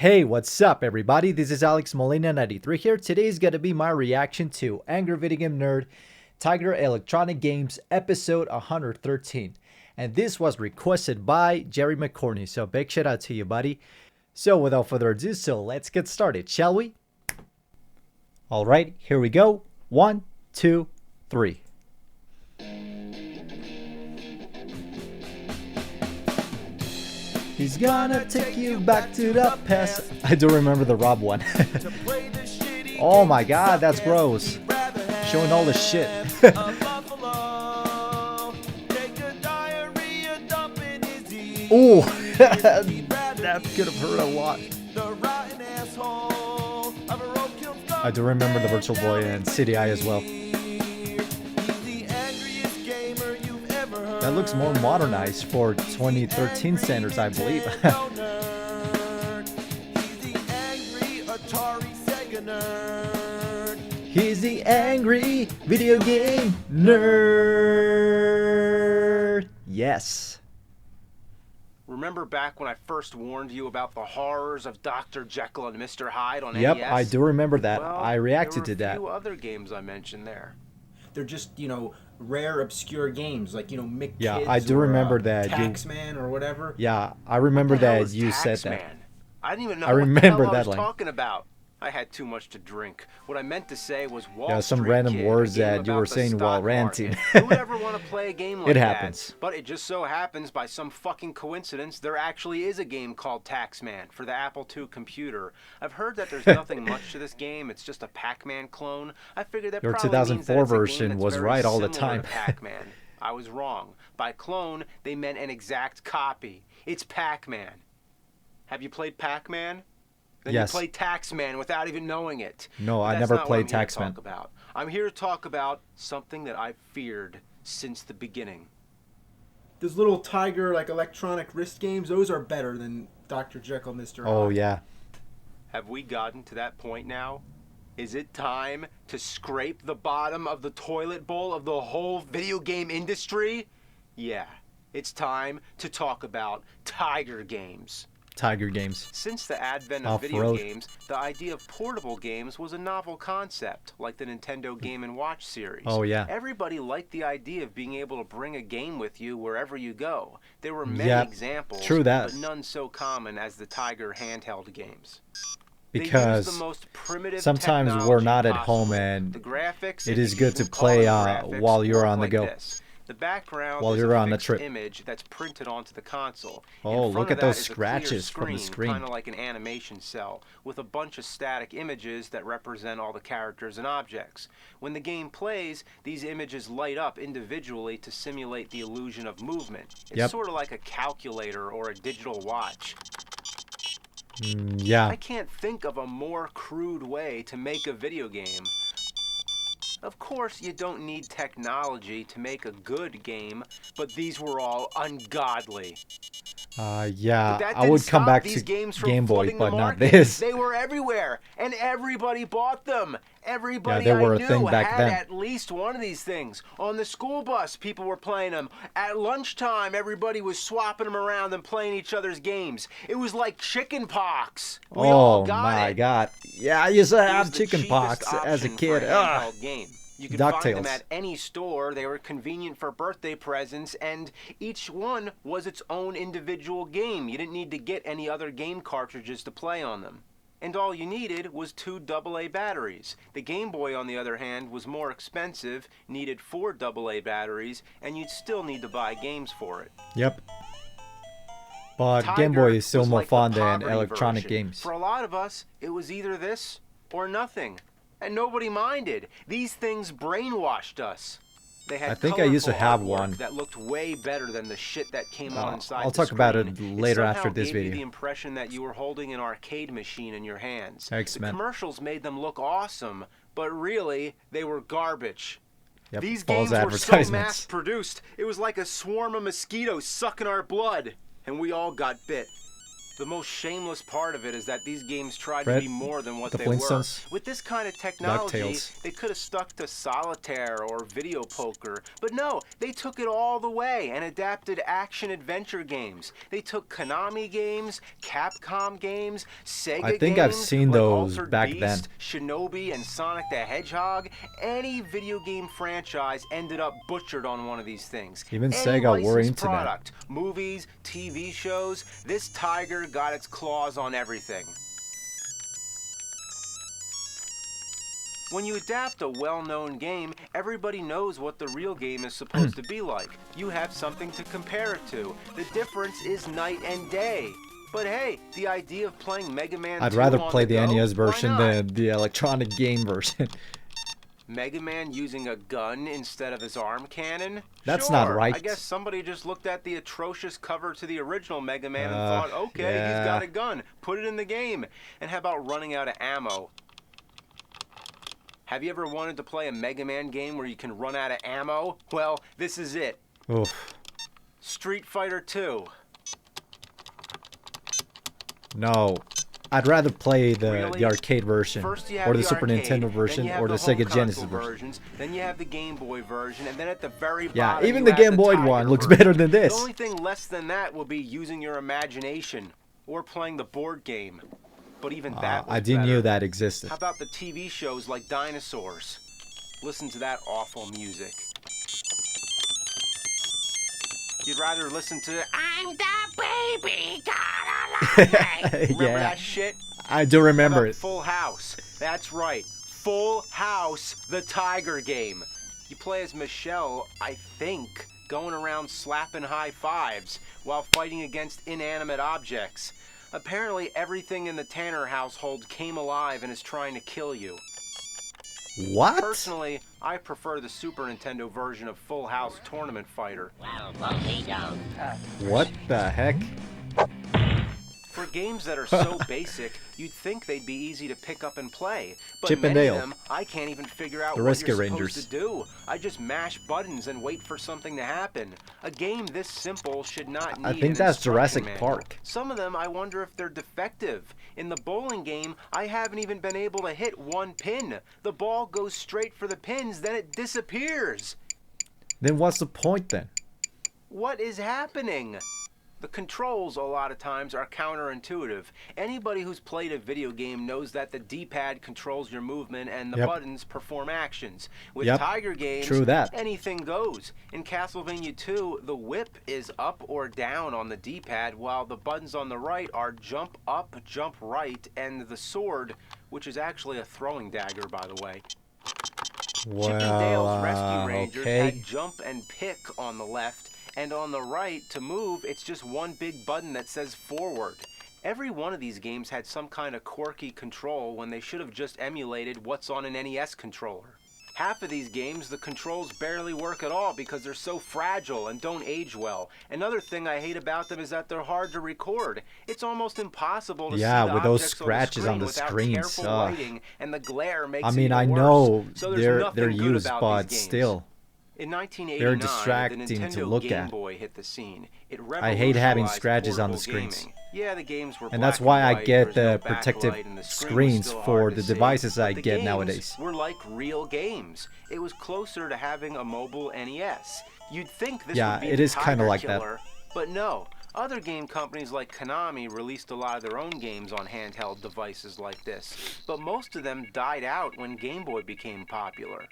Hey, what's up everybody? This is Molina93 here. Today is going to be my reaction to Angry Video Game Nerd Tiger Electronic Games episode 113. And this was requested by Jerry McCorney, so big shout out to you, buddy. So without further ado, let's get started, shall we? Alright, here we go. 1, 2, 3. He's gonna take you back to the past. I do remember the Rob one. Oh my god, that's gross. Showing all the shit. Ooh, that could have hurt a lot. I do remember the Virtual Boy and City Eye as well. That looks more modernized for 2013 standards, I believe. He's the angry video game nerd. Yes. Remember back when I first warned you about the horrors of Dr. Jekyll and Mr. Hyde on NES? Yep, I do remember that. Well, I reacted to that. There were a few other games I mentioned there. They're just, rare, obscure games, like, Mick Yeah, Kids I do remember that. Taxman or whatever. Yeah, I remember that you said Taxman? that. I didn't even know I what remember the hell I that was line. talking about. I had too much to drink. What I meant to say was Wall Yeah, some Street random Kid, words a game that you about were the saying while stock ranting. market. Who would ever want to play a game like It that? happens. But it just so happens, by some fucking coincidence, there actually is a game called Taxman for the Apple II computer. I've heard that there's nothing much to this game. It's just a Pac-Man clone. I figured that Your probably 2004 means that it's a game version that's was very right all the similar time. to Pac-Man. I was wrong. By clone, they meant an exact copy. It's Pac-Man. Have you played Pac-Man? Then Yes. you play Taxman without even knowing it. No, But I that's never not what played I'm here to Taxman. talk about. I'm here to talk about something that I've feared since the beginning. Those little Tiger, electronic wrist games, those are better than Dr. Jekyll, Mr. Hyde. Oh yeah. Have we gotten to that point now? Is it time to scrape the bottom of the toilet bowl of the whole video game industry? Yeah, it's time to talk about Tiger games. Tiger games. Since the advent of video Off-road. games, the idea of portable games was a novel concept, like the Nintendo Game & Watch series. Oh, yeah. Everybody liked the idea of being able to bring a game with you wherever you go. There were many Yep. examples, True that. but none so common as the Tiger handheld games. They used Because the most primitive sometimes we're technology not at possible. home and The graphics, it if is you good to can call play them graphics, while you're work on the like go. this. The background While is you're a on the fixed trip. image that's printed onto the console. Oh, In front look of at those that is a clear scratches from the screen. kind of like an animation cell, with a bunch of static images that represent all the characters and objects. When the game plays, these images light up individually to simulate the illusion of movement. It's Yep. sort of like a calculator or a digital watch. Yeah. I can't think of a more crude way to make a video game. Of course, you don't need technology to make a good game, but these were all ungodly. Yeah. But that I didn't would come stop back these to games from Game Boy, flooding the but not market. this. They were everywhere, and everybody bought them. Everybody they were I a knew thing back had then. at least one of these things. On the school bus, people were playing them. At lunchtime, everybody was swapping them around and playing each other's games. It was like chicken pox. We all Oh got my it. god. Yeah, I used to It have was the chicken cheapest pox as a option kid. for a handheld game. You could find them DuckTales. at any store. They were convenient for birthday presents, and each one was its own individual game. You didn't need to get any other game cartridges to play on them. And all you needed was 2 AA batteries. The Game Boy, on the other hand, was more expensive, needed 4 AA batteries, and you'd still need to buy games for it. Yep. But Tiger Game Boy is still was more like the fun than poverty electronic version. games. For a lot of us, it was either this or nothing. And nobody minded. These things brainwashed us. They had I think I used to colorful have artwork one. that looked way better than the shit that came on inside I'll the talk about it screen. later somehow after this gave you video. the impression that you were holding an arcade machine in your hands. X-Men. The commercials made them look awesome, but really, they were garbage. Yep, These false games were so advertisements. mass-produced, it was like a swarm of mosquitoes sucking our blood, and we all got bit. The most shameless part of it is that these games tried to Fred, be more than what the they were. Flintstones, With this kind of technology, DuckTales. they could have stuck to solitaire or video poker. But no, they took it all the way and adapted action-adventure games. They took Konami games, Capcom games, Sega games. I think I've seen like those Altered back Beast, then. Shinobi, and Sonic the Hedgehog. Any video game franchise ended up butchered on one of these things. Even Any Sega were licensed into that. product, movies, TV shows, this tiger got its claws on everything. When you adapt a well-known game, everybody knows what the real game is supposed to be like. You have something to compare it to. The difference is night and day. But hey, the idea of playing Mega Man 2 I'd rather on play the the go, NES why version not? than the electronic game version. Mega Man using a gun instead of his arm cannon? That's Sure, not right. I guess somebody just looked at the atrocious cover to the original Mega Man and thought, okay, yeah. he's got a gun. Put it in the game. And how about running out of ammo? Have you ever wanted to play a Mega Man game where you can run out of ammo? Well, this is it. Oof. Street Fighter 2. No. I'd rather play the Really? arcade version, First you have or the the Super arcade, Nintendo then version, you have or the home Sega Genesis console version. versions, then you have the Game Boy version, and then at the very Yeah, bottom even you the have Game Boy Tiger one looks version. better than this. The only thing less than that will be using your imagination or playing the board game. But even that was I didn't better. know that existed. How about the TV shows like Dinosaurs? Listen to that awful music. You'd rather listen to I'm the baby gotta love me. Remember Yeah. that shit? I do How remember about it. Full House. That's right. Full House, the Tiger game. You play as Michelle, I think, going around slapping high fives while fighting against inanimate objects. Apparently everything in the Tanner household came alive and is trying to kill you. What? Personally, I prefer the Super Nintendo version of Full House Tournament Fighter. What the heck? For games that are so basic, you'd think they'd be easy to pick up and play. But Chip and many Dale. of them, I can't even figure out The what Rescue you're Rangers. supposed to do. I just mash buttons and wait for something to happen. A game this simple should not need I think an that's instruction Jurassic manual. Park. Some of them, I wonder if they're defective. In the bowling game, I haven't even been able to hit one pin. The ball goes straight for the pins, then it disappears. Then what's the point then? What is happening? The controls a lot of times are counterintuitive. Anybody who's played a video game knows that the D-pad controls your movement and the Yep. buttons perform actions. With Yep. Tiger games, True that. anything goes. In Castlevania 2, the whip is up or down on the D-pad while the buttons on the right are jump up, jump right, and the sword, which is actually a throwing dagger, by the way. Chip and Dale's Rescue Rangers okay. had jump and pick on the left, and on the right, to move, it's just one big button that says forward. Every one of these games had some kind of quirky control when they should have just emulated what's on an NES controller. Half of these games, the controls barely work at all because they're so fragile and don't age well. Another thing I hate about them is that they're hard to record. It's almost impossible to see the with those objects scratches on the without screens, careful lighting, and the glare makes I it mean, even I worse. know So there's nothing they're good used, about but these games. still. In 1989, They're distracting the to Nintendo look Game at. Boy hit the scene. It I hate having revolutionized scratches on the portable screens. gaming. Yeah, the games were And that's black why I white, get there was the no protective backlight, and the screen was screens still for hard the to see. devices I But the get games nowadays. were like real games. It was closer to having a mobile NES. You'd think this Yeah, would be it the is kinda Tiger like that. Killer, but no. Other game companies like Konami released a lot of their own games on handheld devices like this, but most of them died out when Game Boy became popular.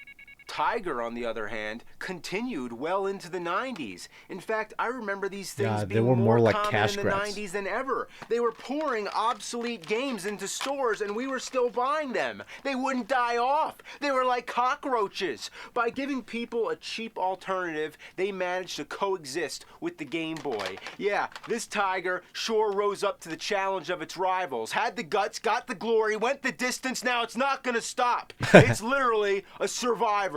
Tiger, on the other hand, continued well into the 90s. In fact, I remember these things Yeah, they being were more like common cash in the grabs. 90s than ever. They were pouring obsolete games into stores and we were still buying them. They wouldn't die off. They were like cockroaches. By giving people a cheap alternative, they managed to coexist with the Game Boy. Yeah, this Tiger sure rose up to the challenge of its rivals. Had the guts, got the glory, went the distance, now it's not gonna stop. It's literally a survivor.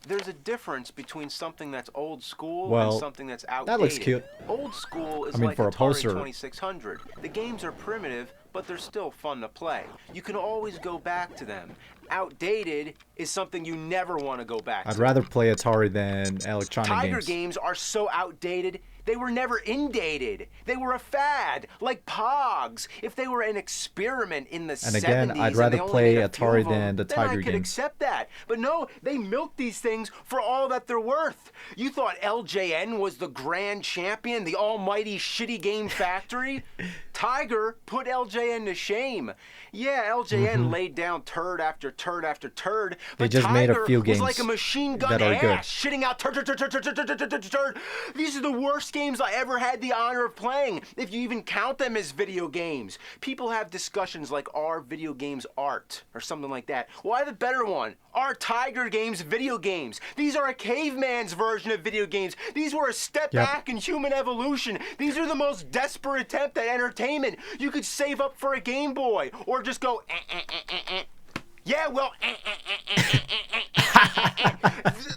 There's a difference between something that's old school Well, and something that's outdated. that looks cute. Old school is I mean, like for a Atari poster. 2600. The games are primitive, but they're still fun to play. You can always go back to them. Outdated is something you never want to go back I'd to. rather play Atari than electronic Tiger games. games are so outdated, They were never indated. They were a fad, like Pogs. If they were an experiment in the 70s, And again, I'd rather they only play made a few Atari of them, than the then Tiger I could games. accept that. But no, they milked these things for all that they're worth. You thought LJN was the grand champion, the almighty shitty game factory? Tiger put LJN to shame. Yeah, LJN laid down turd after turd after turd, but They just Tiger made a few games was like a machine gun that are ass, good. shitting out turd, turd, turd, turd, turd, turd, turd, turd, turd, turd. These are the worst games I ever had the honor of playing, if you even count them as video games. People have discussions like, are video games art, or something like that. Well, I have a better one. Are Tiger games video games? These are a caveman's version of video games. These were a step back in human evolution. These are the most desperate attempt at entertainment. You could save up for a Game Boy, or just go, yeah, well,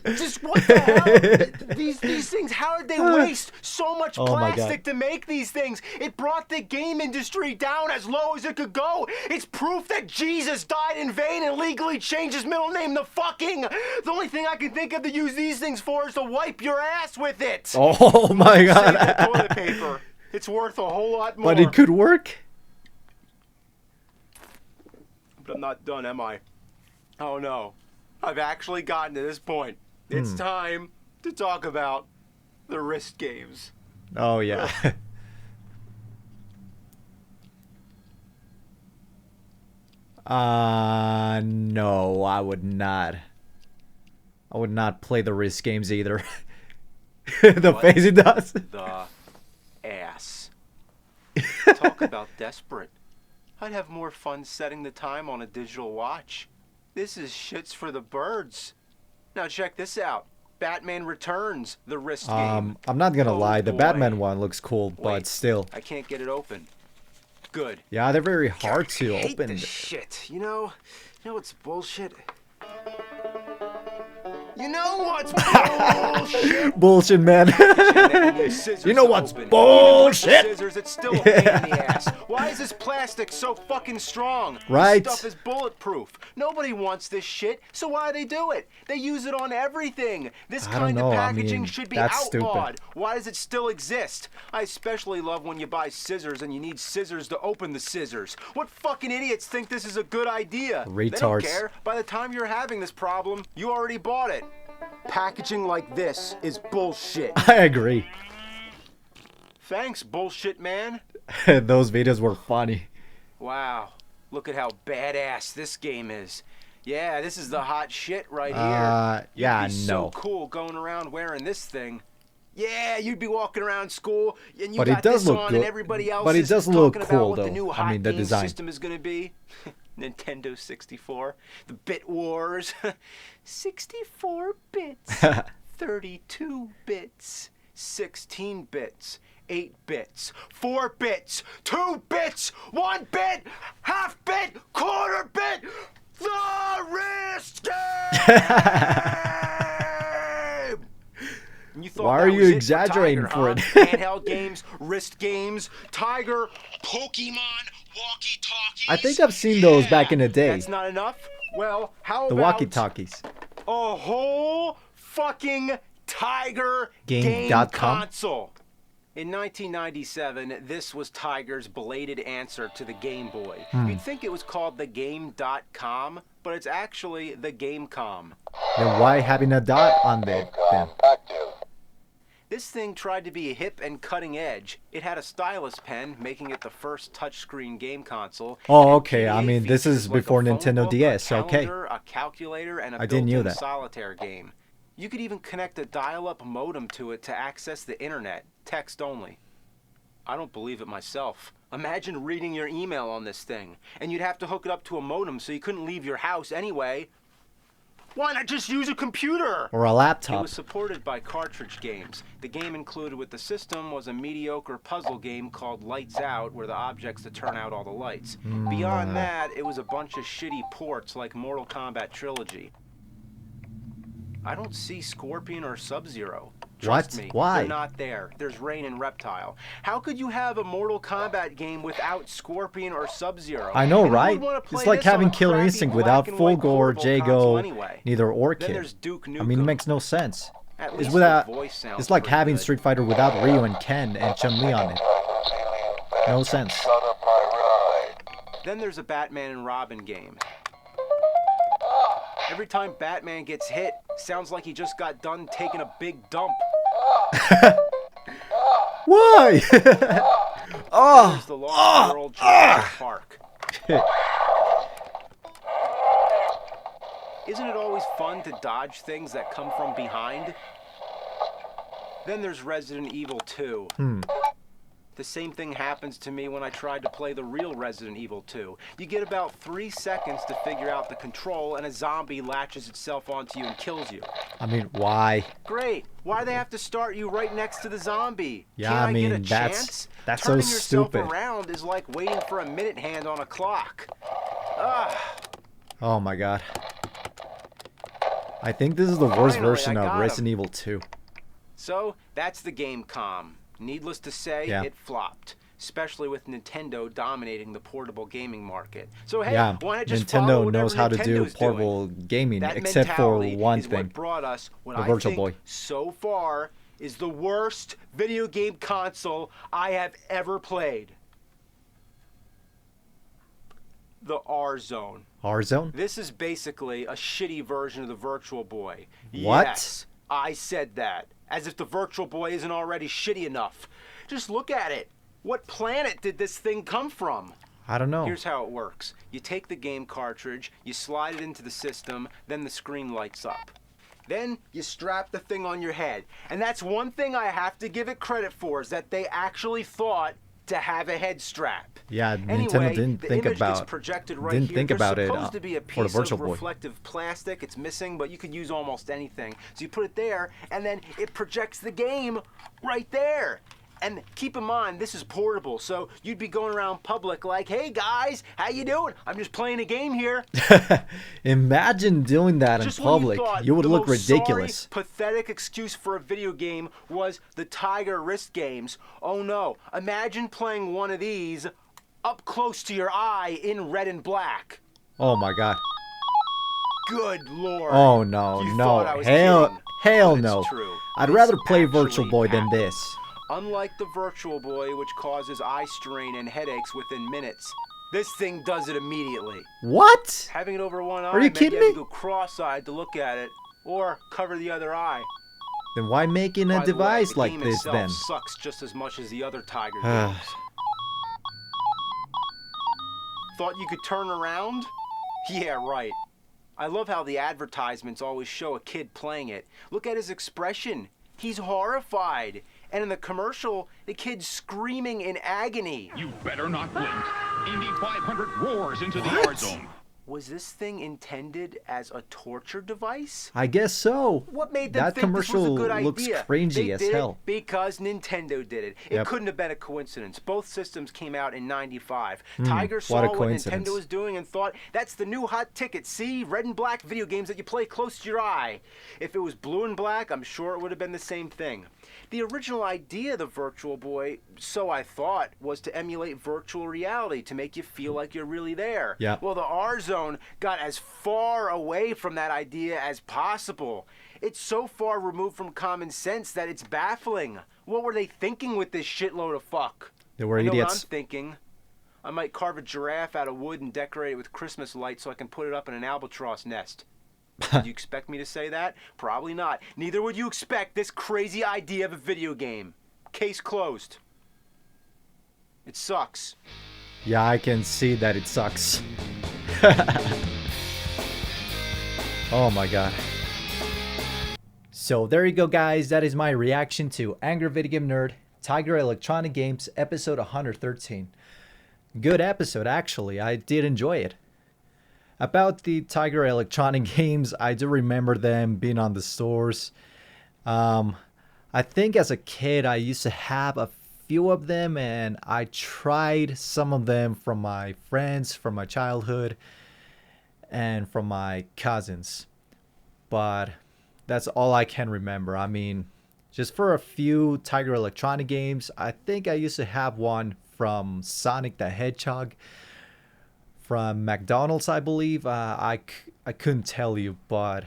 just what the hell? These things, how did they waste so much plastic to make these things? It brought the game industry down as low as it could go. It's proof that Jesus died in vain and legally changed his middle name to fucking. The only thing I can think of to use these things for is to wipe your ass with it. Oh my god. Save the toilet paper. It's worth a whole lot more. But it could work. But I'm not done, am I? Oh no. I've actually gotten to this point. It's time to talk about the wrist games. Oh yeah. No, I would not. I would not play the wrist games either. The face it does. The ass. Talk about desperate. I'd have more fun setting the time on a digital watch. This is shits for the birds. Now check this out. Batman Returns, the wrist game. I'm not gonna lie, the boy. Batman one looks cool, but Wait, still. I can't get it open. Good. Yeah, they're very hard I to hate open. this shit. You know what's bullshit? You know what's bullshit? Bullshit, man. You know what's bullshit? Scissors, it's still a pain in the ass. Why is this plastic so fucking strong? Right. This stuff is bulletproof. Nobody wants this shit, so why they do it? They use it on everything. This I don't kind know, of I packaging mean, should be that's outlawed. stupid. Why does it still exist? I especially love when you buy scissors and you need scissors to open the scissors. What fucking idiots think this is a good idea? They don't Retards. care. By the time you're having this problem, you already bought it. Packaging like this is bullshit. I agree. Thanks, bullshit man. Those videos were funny. Wow, look at how badass this game is. Yeah, this is the hot shit right here. Yeah, You'd be so no. cool going around wearing this thing. Yeah, you'd be walking around school and you But it got does this look on good. and everybody else But it is does look talking cool, about what though. the new I hot mean, the game design. system is going to be. Nintendo 64, the Bit Wars, 64 bits, 32 bits, 16 bits, 8 bits, 4 bits, 2 bits, 1 bit, half bit, quarter bit, the wrist game! You thought Why that are was you it exaggerating Tiger, for huh? it? Handheld games, wrist games, Tiger, Pokemon, walkie-talkies. I think I've seen those back in the day. That's not enough? Well, how The about walkie-talkies. a whole fucking Tiger game Game.com? console? In 1997, this was Tiger's belated answer to the Game Boy. You'd think it was called the Game.com, but it's actually the Gamecom. Then why having a dot on there then? This thing tried to be hip and cutting edge. It had a stylus pen, making it the first touchscreen game console. Oh, and okay. I PDA mean, this features is like a before phone Nintendo book, DS, a okay. calendar, a calculator, and a I didn't know built-in that. solitaire game. You could even connect a dial-up modem to it to access the internet, text only. I don't believe it myself. Imagine reading your email on this thing, and you'd have to hook it up to a modem so you couldn't leave your house anyway. Why not just use a computer? Or a It laptop. was supported by cartridge games. The game included with the system was a mediocre puzzle game called Lights Out, where the objects to turn out all the lights. Beyond that, it was a bunch of shitty ports like Mortal Kombat Trilogy. I don't see Scorpion or Sub-Zero. Trust What? me, Why? they're not there. There's Rain and Reptile. How could you have a Mortal Kombat game without Scorpion or Sub-Zero? I know, And who right? would wanna play It's like this on having a Killer crappy Instinct black without and Full white Gore, portable console Jago, anyway? neither Then Orchid. there's Duke Nukem. I mean, it makes no sense. At It's least without. the voice sounds It's like pretty having good. Street Fighter without Ryu and Ken and Chun-Li on it. No sense. Then there's a Batman and Robin game. Every time Batman gets hit, sounds like he just got done taking a big dump. Why? There's the Lost World Jurassic Park. Isn't it always fun to dodge things that come from behind? Then there's Resident Evil 2. The same thing happens to me when I tried to play the real Resident Evil 2. You get about 3 seconds to figure out the control, and a zombie latches itself onto you and kills you. I mean, why? Great. Why do they have to start you right next to the zombie? Yeah, Can't I mean, get a chance? that's Turning so yourself stupid. around is like waiting for a minute hand on a clock. Ugh. Oh my god. I think this is the worst Finally, version I of got Resident him. Evil 2. So, that's the Gamecom. Needless to say, Yeah. it flopped. Especially with Nintendo dominating the portable gaming market. So hey, Yeah, why not just follow Nintendo whatever knows how to do Nintendo's portable doing? gaming, That except for mentality one is thing. what brought us what The I Virtual think Boy. so far is the worst video game console I have ever played. The Rzone. Rzone? This is basically a shitty version of the Virtual Boy. What? Yes, I said that. As if the Virtual Boy isn't already shitty enough. Just look at it. What planet did this thing come from? I don't know. Here's how it works. You take the game cartridge, you slide it into the system, then the screen lights up. Then you strap the thing on your head. And that's one thing I have to give it credit for, is that they actually thought to have a head strap. Yeah, Anyway, Nintendo didn't the think image gets about projected right didn't here. think There's about it supposed to be a for the piece Virtual of Boy. reflective plastic. It's missing, but you could use almost anything. So you put it there, and then it projects the game right there. And keep in mind, this is portable, so you'd be going around public like, "Hey guys, how you doing? I'm just playing a game here." Imagine doing that in Just when public. thought You would the look most ridiculous. Sorry, pathetic excuse for a video game was the Tiger wrist games. Oh no! Imagine playing one of these up close to your eye in red and black. Oh my god. Good lord! Oh no, You no. thought I was Hell, kidding, hell but it's no. true. I'd This rather play actually Virtual Boy than happened. this. Unlike the Virtual Boy, which causes eye strain and headaches within minutes, this thing does it immediately. What? Having it over one eye, Are you meant kidding you had me? to go cross-eyed to look at it, or cover the other eye. Then why making a By the way, device the like game this itself then? sucks just as much as the other Tiger games. Thought you could turn around? Yeah, right. I love how the advertisements always show a kid playing it. Look at his expression. He's horrified. And in the commercial, the kid's screaming in agony. You better not blink. Indy 500 roars into the What? Rzone. Was this thing intended as a torture device? I guess so. What made them That think this was a commercial good looks idea? cringy They as did hell. it because Nintendo did it. It Yep. couldn't have been a coincidence. Both systems came out in '95. Hmm, Tiger what saw a what coincidence. Nintendo was doing and thought, that's the new hot ticket. See, red and black video games that you play close to your eye. If it was blue and black, I'm sure it would have been the same thing. The original idea of the Virtual Boy, so I thought, was to emulate virtual reality to make you feel like you're really there. Yeah. Well, the Rzone got as far away from that idea as possible. It's so far removed from common sense that it's baffling. What were they thinking with this shitload of fuck? They were I know what I'm idiots. thinking. I might carve a giraffe out of wood and decorate it with Christmas lights so I can put it up in an albatross nest. Did you expect me to say that? Probably not. Neither would you expect this crazy idea of a video game. Case closed. It sucks. Yeah, I can see that it sucks. Oh my god. So there you go, guys. That is my reaction to Angry Video Game Nerd, Tiger Electronic Games, episode 113. Good episode, actually. I did enjoy it. About the Tiger Electronic Games, I do remember them being on the stores. I think as a kid, I used to have a few of them, and I tried some of them from my friends, from my childhood, and from my cousins. But that's all I can remember. I mean, just for a few Tiger Electronic games, I think I used to have one from Sonic the Hedgehog, from McDonald's, I believe. I couldn't tell you, but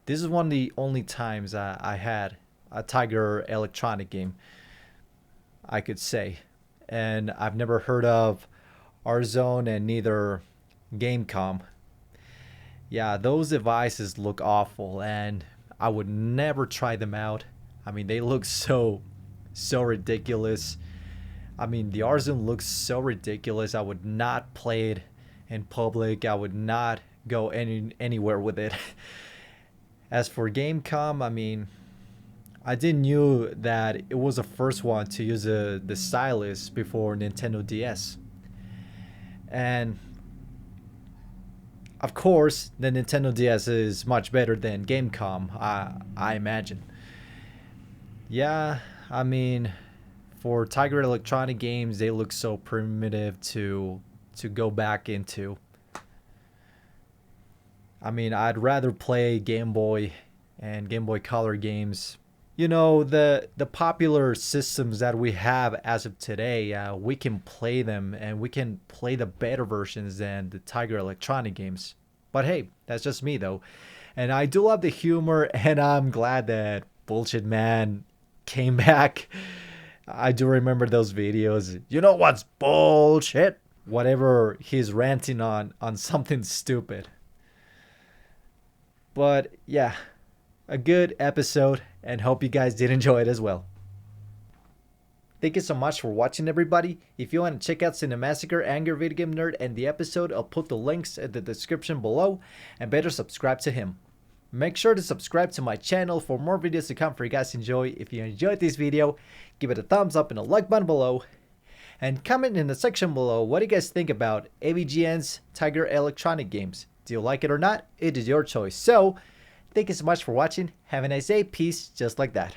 This is one of the only times I had a Tiger Electronic game, I could say. And I've never heard of Rzone and neither Gamecom. Yeah, those devices look awful and I would never try them out. I mean, they look so ridiculous. I mean, the Rzone looks so ridiculous. I would not play it in public. I would not go anywhere with it. As for Gamecom, I mean, I didn't knew that it was the first one to use the stylus before Nintendo DS. And of course, the Nintendo DS is much better than Gamecom, I imagine. Yeah, I mean, for Tiger Electronic games, they look so primitive to go back into. I mean, I'd rather play Game Boy and Game Boy Color games. You know, the popular systems that we have as of today, we can play them and we can play the better versions than the Tiger Electronic games. But hey, that's just me though. And I do love the humor and I'm glad that Bullshit Man came back. I do remember those videos. You know what's bullshit? Whatever he's ranting on something stupid. But yeah, a good episode and hope you guys did enjoy it as well. Thank you so much for watching, everybody. If you want to check out Cinemassacre, Angry Video Game Nerd, and the episode, I'll put the links in the description below, and better subscribe to him. Make sure to subscribe to my channel for more videos to come for you guys to enjoy. If you enjoyed this video, give it a thumbs up and a like button below. And comment in the section below what do you guys think about AVGN's Tiger Electronic games. Do you like it or not? It is your choice. So, thank you so much for watching. Have a nice day. Peace, just like that.